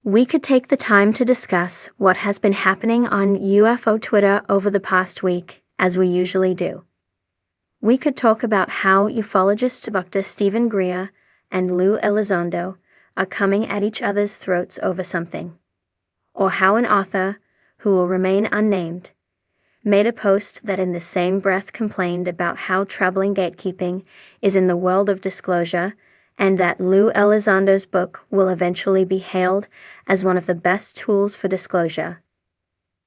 We could take the time to discuss what has been happening on UFO Twitter over the past week, as we usually do. We could talk about how ufologist Dr. Stephen Greer and Lou Elizondo are coming at each other's throats over something. Or how an author, who will remain unnamed, made a post that in the same breath complained about how troubling gatekeeping is in the world of disclosure, and that Lou Elizondo's book will eventually be hailed as one of the best tools for disclosure.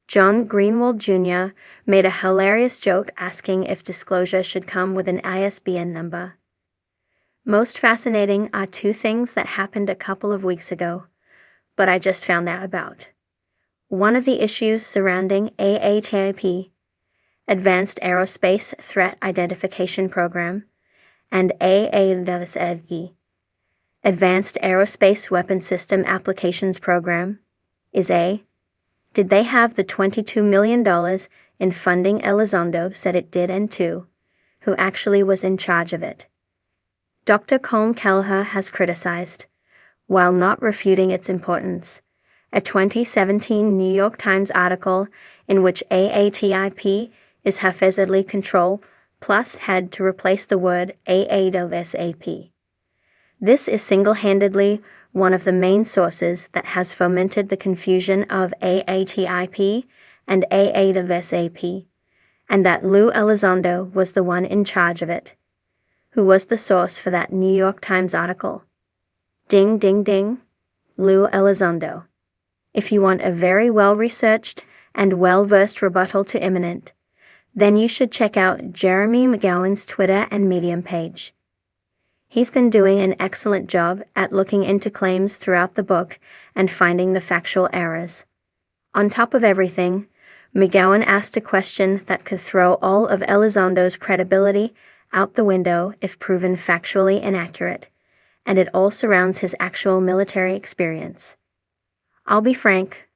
John Greenwald Jr. made a hilarious joke asking if disclosure should come with an ISBN number. Most fascinating are two things that happened a couple of weeks ago, but I just found out about. One of the issues surrounding AATIP, Advanced Aerospace Threat Identification Program, and AATIP, Advanced Aerospace Weapon System Applications Program, is did they have the $22 million in funding Elizondo said it did, and two, who actually was in charge of it? Dr. Colm Kelleher has criticized, while not refuting its importance, a 2017 New York Times article in which AATIP is haphazardly control plus had to replace the word AAWSAP. This is single-handedly one of the main sources that has fomented the confusion of AATIP and AAWSAP, and that Lou Elizondo was the one in charge of it. Who was the source for that New York Times article? Ding, ding, ding. Lou Elizondo. If you want a very well-researched and well-versed rebuttal to imminent, then you should check out Jeremy McGowan's Twitter and Medium page. He's been doing an excellent job at looking into claims throughout the book and finding the factual errors. On top of everything, McGowan asked a question that could throw all of Elizondo's credibility out the window if proven factually inaccurate, and it all surrounds his actual military experience. I'll be frank,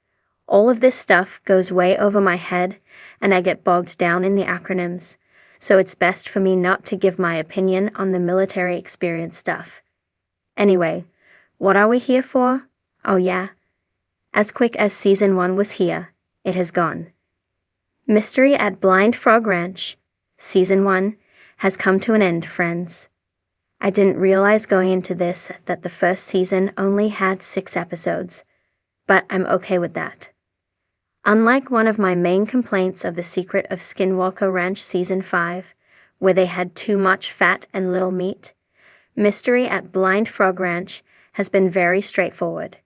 all of this stuff goes way over my head, and I get bogged down in the acronyms, so it's best for me not to give my opinion on the military experience stuff. Anyway, what are we here for? Oh yeah. As quick as Season 1 was here, it has gone. Mystery at Blind Frog Ranch, Season 1, has come to an end, friends. I didn't realize going into this that the first season only had 6 episodes, but I'm okay with that. Unlike one of my main complaints of The Secret of Skinwalker Ranch Season 5, where they had too much fat and little meat, Mystery at Blind Frog Ranch has been very straightforward.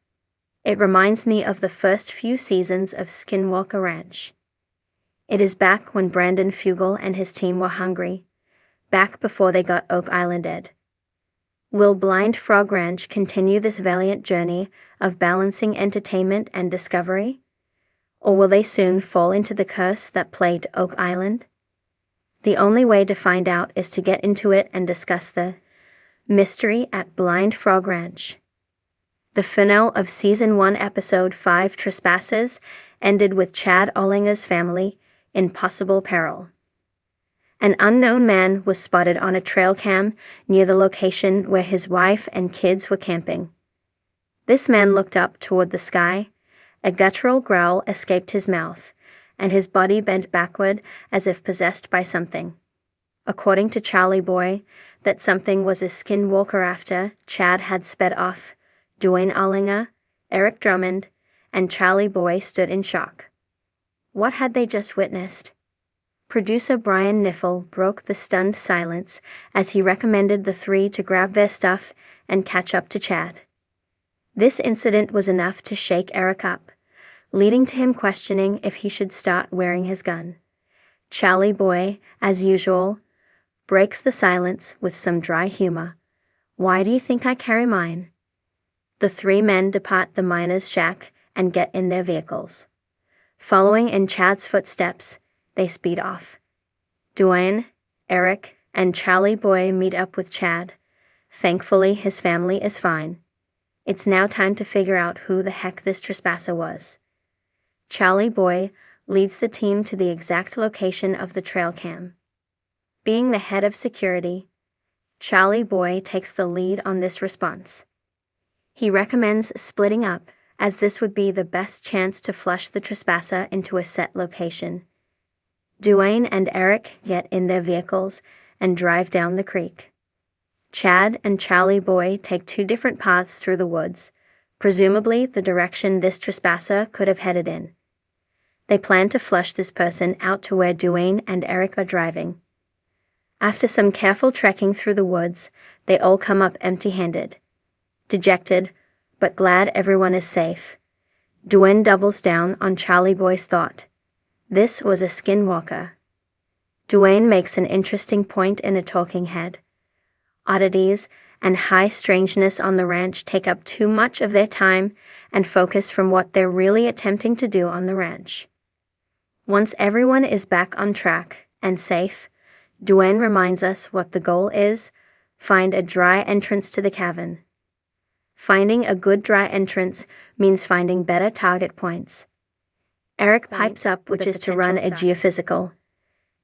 It reminds me of the first few seasons of Skinwalker Ranch. It is back when Brandon Fugel and his team were hungry, back before they got Oak Islanded. Will Blind Frog Ranch continue this valiant journey of balancing entertainment and discovery? Or will they soon fall into the curse that plagued Oak Island? The only way to find out is to get into it and discuss the Mystery at Blind Frog Ranch. The finale of Season 1 Episode 5 Trespassers ended with Chad Ollinger's family in possible peril. An unknown man was spotted on a trail cam near the location where his wife and kids were camping. This man looked up toward the sky. A guttural growl escaped his mouth, and his body bent backward as if possessed by something. According to Charlie Boy, that something was a skinwalker after Chad had sped off. Dwayne Ollinger, Eric Drummond, and Charlie Boy stood in shock. What had they just witnessed? Producer Brian Niffel broke the stunned silence as he recommended the three to grab their stuff and catch up to Chad. This incident was enough to shake Eric up, leading to him questioning if he should start wearing his gun. Charlie Boy, as usual, breaks the silence with some dry humor. Why do you think I carry mine? The 3 men depart the miner's shack and get in their vehicles. Following in Chad's footsteps, they speed off. Dwayne, Eric, and Charlie Boy meet up with Chad. Thankfully, his family is fine. It's now time to figure out who the heck this trespasser was. Charlie Boy leads the team to the exact location of the trail cam. Being the head of security, Charlie Boy takes the lead on this response. He recommends splitting up as this would be the best chance to flush the trespasser into a set location. Duane and Eric get in their vehicles and drive down the creek. Chad and Charlie Boy take two different paths through the woods, presumably the direction this trespasser could have headed in. They plan to flush this person out to where Duane and Eric are driving. After some careful trekking through the woods, they all come up empty-handed. Dejected, but glad everyone is safe, Duane doubles down on Charlie Boy's thought. This was a skinwalker. Duane makes an interesting point in a talking head. Oddities and high strangeness on the ranch take up too much of their time and focus from what they're really attempting to do on the ranch. Once everyone is back on track and safe, Duane reminds us what the goal is: find a dry entrance to the cavern. Finding a good dry entrance means finding better target points. Eric pipes up, which is to run a geophysical.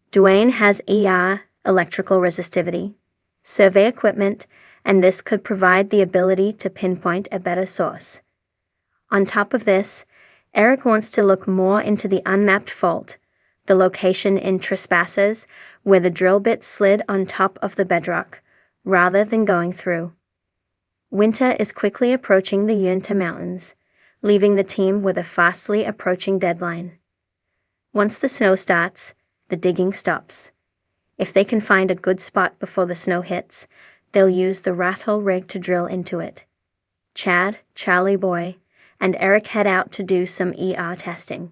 Duane has electrical resistivity, survey equipment, and this could provide the ability to pinpoint a better source. On top of this, Eric wants to look more into the unmapped fault, the location in Trespassers where the drill bit slid on top of the bedrock, rather than going through. Winter is quickly approaching the Uinta Mountains, leaving the team with a fastly approaching deadline. Once the snow starts, the digging stops. If they can find a good spot before the snow hits, they'll use the rattle rig to drill into it. Chad, Charlie Boy, and Eric head out to do some testing.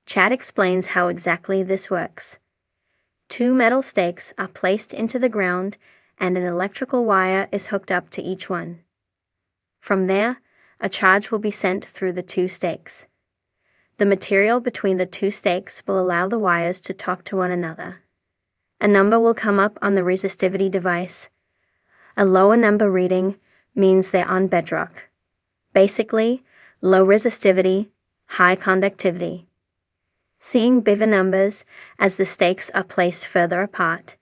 Chad explains how exactly this works. Two metal stakes are placed into the ground and an electrical wire is hooked up to each one. From there, a charge will be sent through the two stakes. The material between the two stakes will allow the wires to talk to one another. A number will come up on the resistivity device. A lower number reading means they're on bedrock. Basically, low resistivity, high conductivity. Seeing bigger numbers as the stakes are placed further apart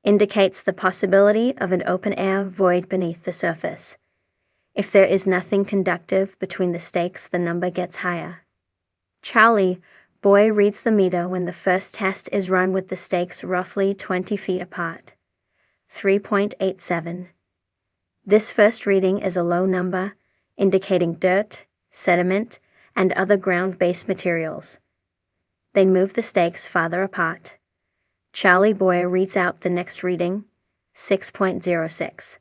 indicates the possibility of an open-air void beneath the surface. If there is nothing conductive between the stakes, the number gets higher. Charlie Boy reads the meter when the first test is run with the stakes roughly 20 feet apart. 3.87. This first reading is a low number, indicating dirt, sediment, and other ground-based materials. They move the stakes farther apart. Charlie Boy reads out the next reading, 6.06.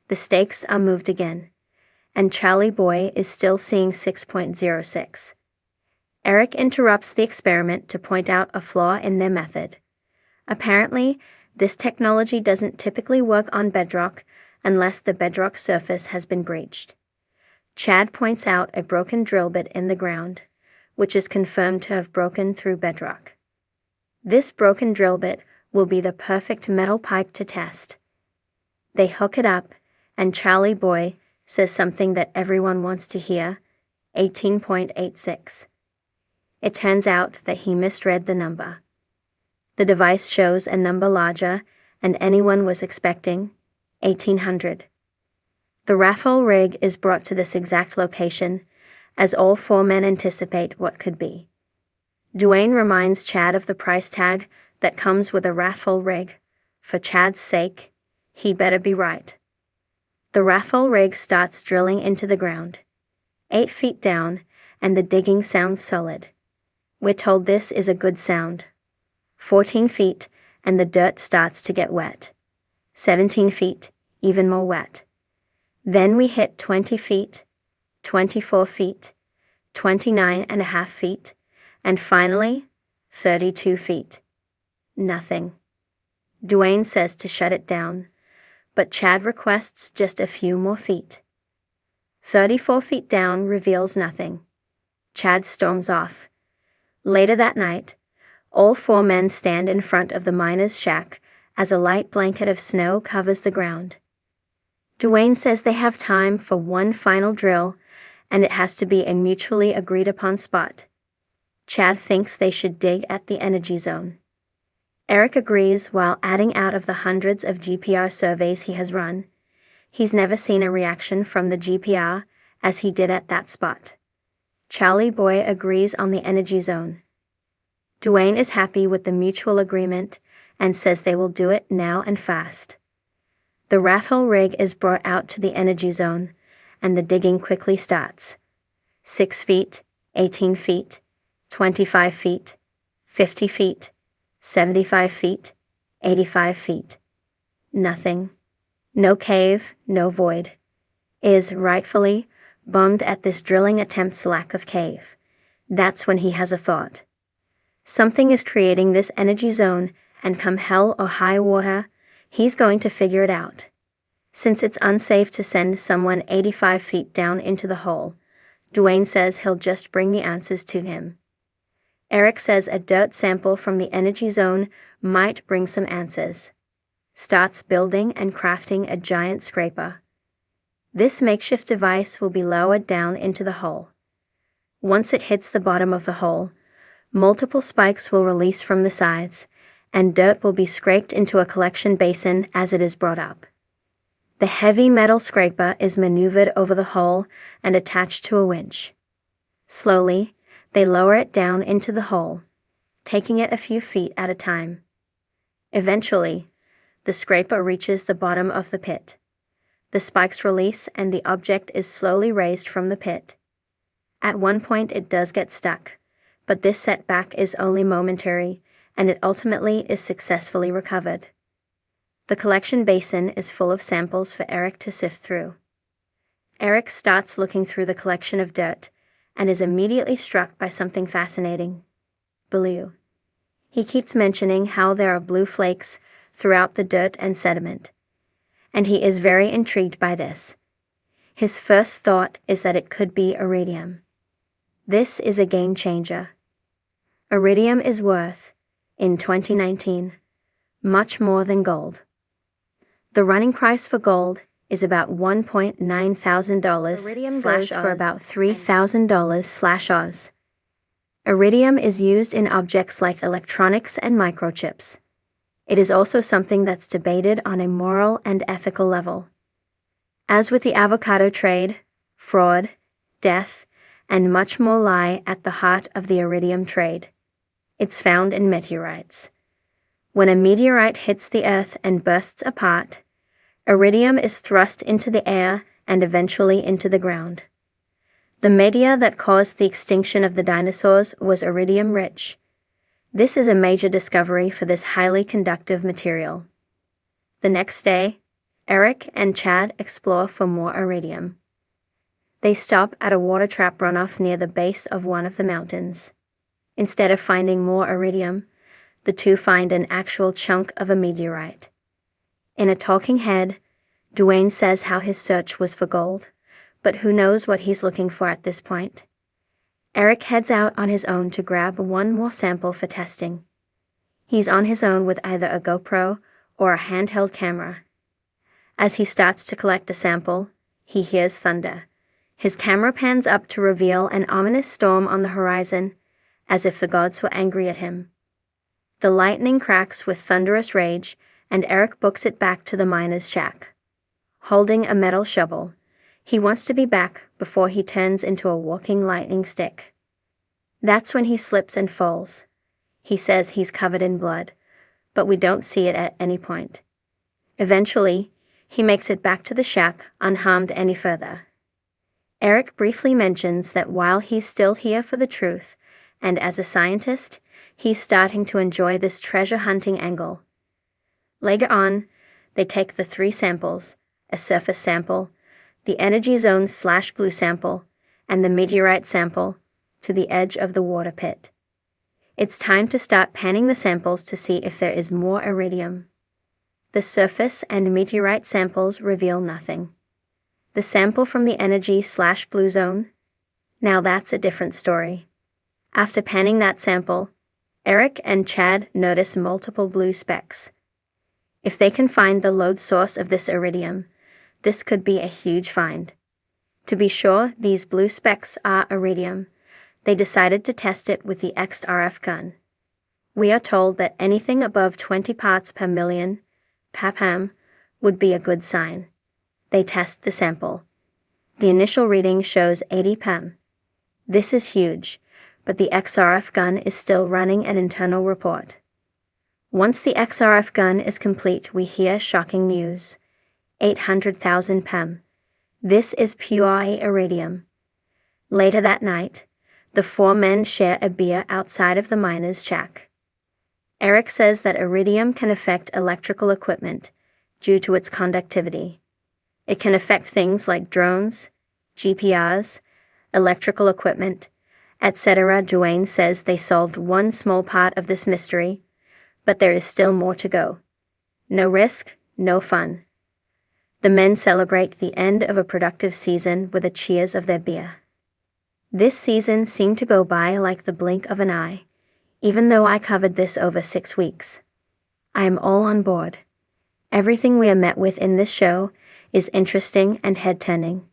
The stakes are moved again, and Charlie Boy is still seeing 6.06. Eric interrupts the experiment to point out a flaw in their method. Apparently, this technology doesn't typically work on bedrock unless the bedrock surface has been breached. Chad points out a broken drill bit in the ground, which is confirmed to have broken through bedrock. This broken drill bit will be the perfect metal pipe to test. They hook it up, and Charlie Boy says something that everyone wants to hear, 18.86. It turns out that he misread the number. The device shows a number larger, and anyone was expecting 1800. The raffle rig is brought to this exact location, as all four men anticipate what could be. Duane reminds Chad of the price tag that comes with a raffle rig. For Chad's sake, he better be right. The raffle rig starts drilling into the ground. 8 feet down, and the digging sounds solid. We're told this is a good sound. 14 feet, and the dirt starts to get wet. 17 feet, even more wet. Then we hit 20 feet, 24 feet, 29.5 feet, and finally, 32 feet. Nothing. Duane says to shut it down, but Chad requests just a few more feet. 34 feet down reveals nothing. Chad storms off. Later that night, all four men stand in front of the miner's shack as a light blanket of snow covers the ground. Duane says they have time for one final drill, and it has to be a mutually agreed-upon spot. Chad thinks they should dig at the energy zone. Eric agrees while adding out of the hundreds of GPR surveys he has run. He's never seen a reaction from the GPR as he did at that spot. Charlie Boy agrees on the energy zone. Dwayne is happy with the mutual agreement and says they will do it now and fast. The Rathole rig is brought out to the energy zone, and the digging quickly starts. 6 feet, 18 feet, 25 feet, 50 feet, 75 feet, 85 feet. Nothing. No cave, no void. Is, rightfully, bummed at this drilling attempt's lack of cave. That's when he has a thought. Something is creating this energy zone, and come hell or high water, he's going to figure it out. Since it's unsafe to send someone 85 feet down into the hole, Dwayne says he'll just bring the answers to him. Eric says a dirt sample from the energy zone might bring some answers. Starts building and crafting a giant scraper. This makeshift device will be lowered down into the hole. Once it hits the bottom of the hole, multiple spikes will release from the sides, and dirt will be scraped into a collection basin as it is brought up. The heavy metal scraper is maneuvered over the hole and attached to a winch. Slowly, they lower it down into the hole, taking it a few feet at a time. Eventually, the scraper reaches the bottom of the pit. The spikes release and the object is slowly raised from the pit. At one point it does get stuck, but this setback is only momentary, and it ultimately is successfully recovered. The collection basin is full of samples for Eric to sift through. Eric starts looking through the collection of dirt, and is immediately struck by something fascinating. Blue. He keeps mentioning how there are blue flakes throughout the dirt and sediment, and he is very intrigued by this. His first thought is that it could be iridium. This is a game changer. Iridium is worth, in 2019, much more than gold. The running price for gold is about $1.9 thousand. Iridium goes for about $3,000/Oz. Iridium is used in objects like electronics and microchips. It is also something that's debated on a moral and ethical level. As with the avocado trade, fraud, death, and much more lie at the heart of the iridium trade. It's found in meteorites. When a meteorite hits the Earth and bursts apart, iridium is thrust into the air and eventually into the ground. The meteor that caused the extinction of the dinosaurs was iridium-rich. This is a major discovery for this highly conductive material. The next day, Eric and Chad explore for more iridium. They stop at a water trap runoff near the base of one of the mountains. Instead of finding more iridium, the two find an actual chunk of a meteorite. In a talking head, Dwayne says how his search was for gold, but who knows what he's looking for at this point. Eric heads out on his own to grab one more sample for testing. He's on his own with either a GoPro or a handheld camera. As he starts to collect a sample, he hears thunder. His camera pans up to reveal an ominous storm on the horizon, as if the gods were angry at him. The lightning cracks with thunderous rage, and Eric books it back to the miner's shack. Holding a metal shovel, he wants to be back before he turns into a walking lightning stick. That's when he slips and falls. He says he's covered in blood, but we don't see it at any point. Eventually, he makes it back to the shack unharmed any further. Eric briefly mentions that while he's still here for the truth, and as a scientist, he's starting to enjoy this treasure hunting angle. Later on, they take the 3 samples, a surface sample, the energy zone/blue sample, and the meteorite sample, to the edge of the water pit. It's time to start panning the samples to see if there is more iridium. The surface and meteorite samples reveal nothing. The sample from the energy/blue zone? Now that's a different story. After panning that sample, Eric and Chad notice multiple blue specks. If they can find the lode source of this iridium, this could be a huge find. To be sure these blue specks are iridium, they decided to test it with the XRF gun. We are told that anything above 20 parts per million, ppm, would be a good sign. They test the sample. The initial reading shows 80 pm. This is huge, but the XRF gun is still running an internal report. Once the XRF gun is complete, we hear shocking news. 800,000 pm. This is pure iridium. Later that night, the four men share a beer outside of the miner's shack. Eric says that iridium can affect electrical equipment due to its conductivity. It can affect things like drones, GPRs, electrical equipment, etc. Duane says they solved one small part of this mystery, but there is still more to go. No risk, no fun. The men celebrate the end of a productive season with a cheers of their beer. This season seemed to go by like the blink of an eye, even though I covered this over 6 weeks. I am all on board. Everything we are met with in this show is interesting and head-turning.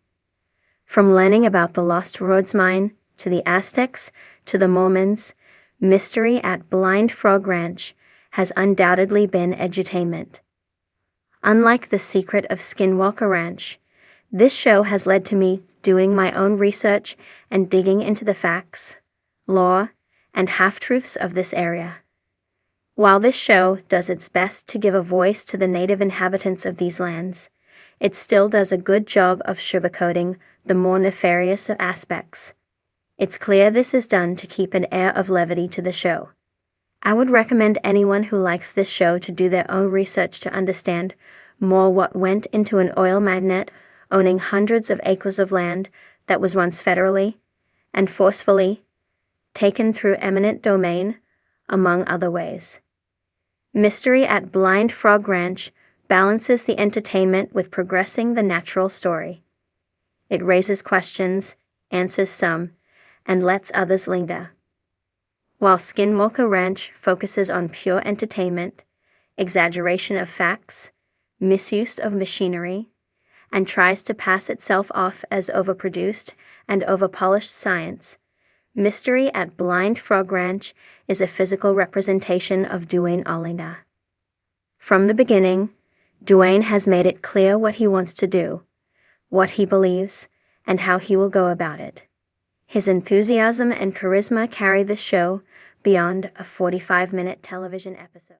From learning about the Lost Rhodes Mine, to the Aztecs, to the Mormons, mystery at Blind Frog Ranch has undoubtedly been edutainment. Unlike The Secret of Skinwalker Ranch, this show has led to me doing my own research and digging into the facts, lore, and half-truths of this area. While this show does its best to give a voice to the native inhabitants of these lands, it still does a good job of sugarcoating the more nefarious aspects. It's clear this is done to keep an air of levity to the show. I would recommend anyone who likes this show to do their own research to understand more what went into an oil magnate owning hundreds of acres of land that was once federally and forcefully taken through eminent domain, among other ways. Mystery at Blind Frog Ranch balances the entertainment with progressing the natural story. It raises questions, answers some, and lets others linger. While Skinwalker Ranch focuses on pure entertainment, exaggeration of facts, misuse of machinery, and tries to pass itself off as overproduced and overpolished science, Mystery at Blind Frog Ranch is a physical representation of Duane Allina. From the beginning, Duane has made it clear what he wants to do, what he believes, and how he will go about it. His enthusiasm and charisma carry this show beyond a 45-minute television episode.